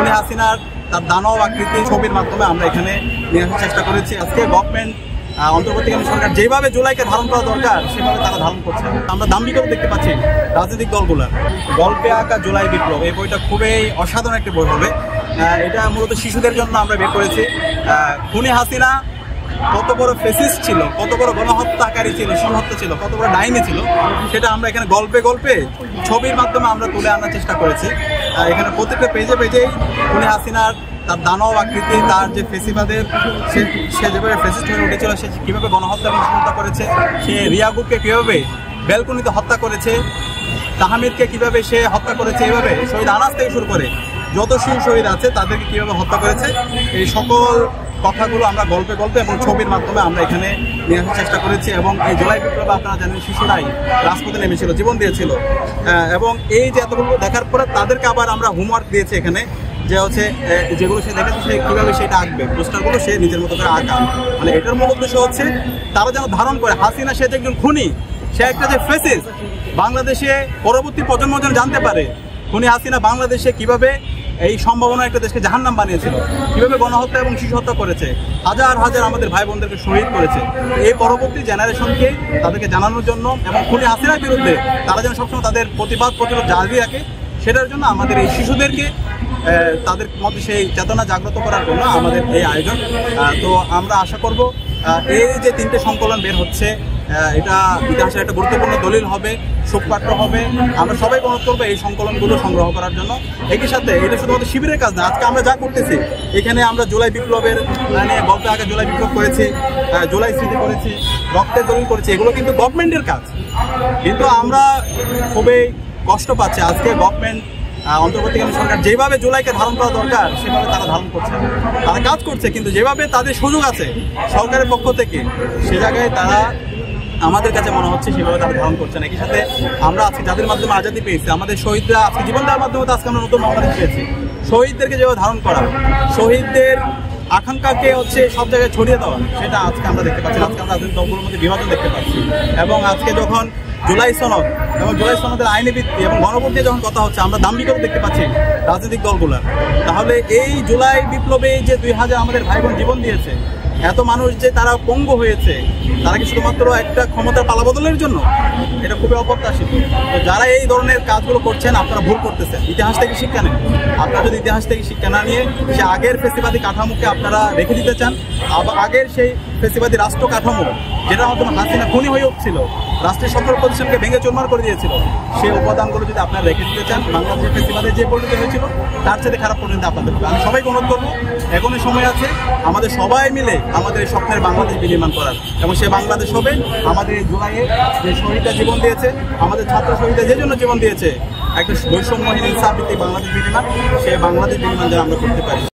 খুনি হাসিনার তার দানব আকৃতি ছবির মাধ্যমে আমরা এখানে নিয়ে আসার চেষ্টা করেছি। আজকে গভর্নমেন্ট অন্তর্বর্তীকালীন সরকার যেভাবে জুলাইকে ধারণ করা দরকার সেভাবে তারা ধারণ করছে। আমরা দাম্ভিকতা দেখতে পাচ্ছি রাজনৈতিক দলগুলোর। গল্পে আঁকা জুলাই বিপ্লব, এই বইটা খুবই অসাধারণ একটি বই হবে। এটা মূলত শিশুদের জন্য আমরা বের করেছি। খুনি হাসিনা কত বড় ফেসিস্ট ছিল, কত বড় গণহত্যাকারী ছিল, শিশুহত্যা ছিল, কত বড় ডাইনি ছিল, সেটা আমরা এখানে গল্পে গল্পে ছবির মাধ্যমে আমরা তুলে আনার চেষ্টা করেছি। এখানে প্রত্যেকটা পেজে পেজেই খুনি হাসিনার তার দানব আকৃতি, তার যে ফেসিবাদের সে যেভাবে ফেসিস্ট হয়ে উঠেছিল, সে কীভাবে গণহত্যা এবং শিশুহত্যা করেছে, সে রিয়াগুবকে কীভাবে বেলকুনিতে হত্যা করেছে, তাহমিদকে কীভাবে সে হত্যা করেছে, এভাবে শহীদ আনাস থেকে শুরু করে যত শিশু শহীদ আছে তাদেরকে কীভাবে হত্যা করেছে, এই সকল কথাগুলো আমরা গল্পে গল্পে এবং ছবির মাধ্যমে আমরা এখানে নিয়ে আসার চেষ্টা করেছি। এবং এই জুলাই বিপ্লবে আপনারা জানেন শিশুরাই রাজপথে নেমেছিল, জীবন দিয়েছিল। এবং এই যে এতগুলো দেখার পরে তাদেরকে আবার আমরা হোমওয়ার্ক দিয়েছি এখানে, যে হচ্ছে যেগুলো সে দেখেছে সে কীভাবে সেটা আঁকবে, পোস্টারগুলো সে নিজের মতো করে আঁকা। মানে এটার মূল উদ্দেশ্য হচ্ছে তারা যেন ধারণ করে হাসিনা সে যে একজন খুনি, সে একটা যে ফেসিস্ট, বাংলাদেশে পরবর্তী প্রজন্ম যেন জানতে পারে খুনি হাসিনা বাংলাদেশে কিভাবে এই সম্ভাবনা একটা দেশকে জাহান্নাম বানিয়েছিল, কীভাবে গণহত্যা এবং শিশু হত্যা করেছে, হাজার হাজার আমাদের ভাই বোনদেরকে শহীদ করেছে। এই পরবর্তী জেনারেশনকে তাদেরকে জানানোর জন্য এবং খুনি হাসিনার বিরুদ্ধে তারা যেন সবসময় তাদের প্রতিরোধ জারি রাখে, সেটার জন্য আমাদের এই শিশুদেরকে তাদের মধ্যে সেই চেতনা জাগ্রত করার জন্য আমাদের এই আয়োজন। তো আমরা আশা করব এই যে 3টে সংকলন বের হচ্ছে, এটা ইতিহাসের একটা গুরুত্বপূর্ণ দলিল হবে, শোকপাঠ্য হবে। আমরা সবাই অনুরোধ করবো এই সংকলনগুলো সংগ্রহ করার জন্য। একই সাথে এটা শুধুমাত্র শিবিরের কাজ না, আজকে আমরা যা করতেছি এখানে আমরা জুলাই বিপ্লবের মানে গল্পে আগে জুলাই বিপ্লব করেছি, জুলাই স্মৃতি করেছি, রক্তের দলিল করেছি, এগুলো কিন্তু গভর্নমেন্টের কাজ। কিন্তু আমরা খুবই কষ্ট পাচ্ছি আজকে গভর্নমেন্ট অন্তর্বর্তীকালীন সরকার যেভাবে জুলাইকে ধারণ করা দরকার সেভাবে তারা ধারণ করছে, তারা কাজ করছে, কিন্তু যেভাবে তাদের সুযোগ আছে সরকারের পক্ষ থেকে সে জায়গায় তারা আমাদের কাছে মনে হচ্ছে সেভাবে তারা ধারণ করছে না। একই সাথে আমরা আজকে যাদের মাধ্যমে আজাদি পেয়েছি, আমাদের শহীদরা আজকে জীবন দেওয়ার মাধ্যমে তো আজকে আমরা নতুন বাংলাদেশ পেয়েছি। শহীদদেরকে যেভাবে ধারণ করা, শহীদদের আকাঙ্ক্ষাকে হচ্ছে সব জায়গায় ছড়িয়ে দেওয়া, সেটা আজকে আমরা দেখতে পাচ্ছি। আজকে আমরা রাজনৈতিক দলগুলোর মধ্যে বিভাজন দেখতে পাচ্ছি। এবং আজকে যখন জুলাই সনদ এবং জুলাই সনদের আইনি ভিত্তি এবং গণভোট নিয়ে যখন কথা হচ্ছে, আমরা দাম্ভিকতা দেখতে পাচ্ছি রাজনৈতিক দলগুলোর। তাহলে এই জুলাই বিপ্লবে যে 2000 আমাদের ভাই বোন জীবন দিয়েছে, এত মানুষ যে তারা পঙ্গু হয়েছে, তারা কি শুধুমাত্র একটা ক্ষমতার পালাবদলের জন্য? এটা খুবই অপ্রত্যাশিত। তো যারা এই ধরনের কাজগুলো করছেন আপনারা ভুল করতেছেন। ইতিহাস থেকে শিক্ষা নেন। আপনারা যদি ইতিহাস থেকে শিক্ষা না নিয়ে সে আগের ফেসিবাদী কাঠামোকে আপনারা রেখে দিতে চান, আবার আগের সেই ফেসিবাদী রাষ্ট্র কাঠামো যেটার মাধ্যমে হাসিনা খুনি হয়ে উঠছিল, রাষ্ট্রের সকল প্রতিষ্ঠানকে ভেঙে চুরমার করে দিয়েছিল, সেই উপাদানগুলো যদি আপনারা রেখে দিতে চান, বাংলাদেশের ফেসিবাদের যে পরিণতি হয়েছিল তার সাথে খারাপ পরিণতি আপনাদের। আমি সবাইকে অনুরোধ করবো, এখনই সময় আছে আমাদের সবাই মিলে আমাদের এই স্বপ্নের বাংলাদেশ বিনির্মাণ করার। এবং সে বাংলাদেশ হবে আমাদের এই জুলাইয়ে যে শহীদরা জীবন দিয়েছে, আমাদের ছাত্র শহীদরা যে জন্য জীবন দিয়েছে, একটা বৈষম্যহীন ইনসাফ ভিত্তিক বাংলাদেশ বিনির্মাণ, সে বাংলাদেশ বিনির্মাণ যেন আমরা করতে পারি।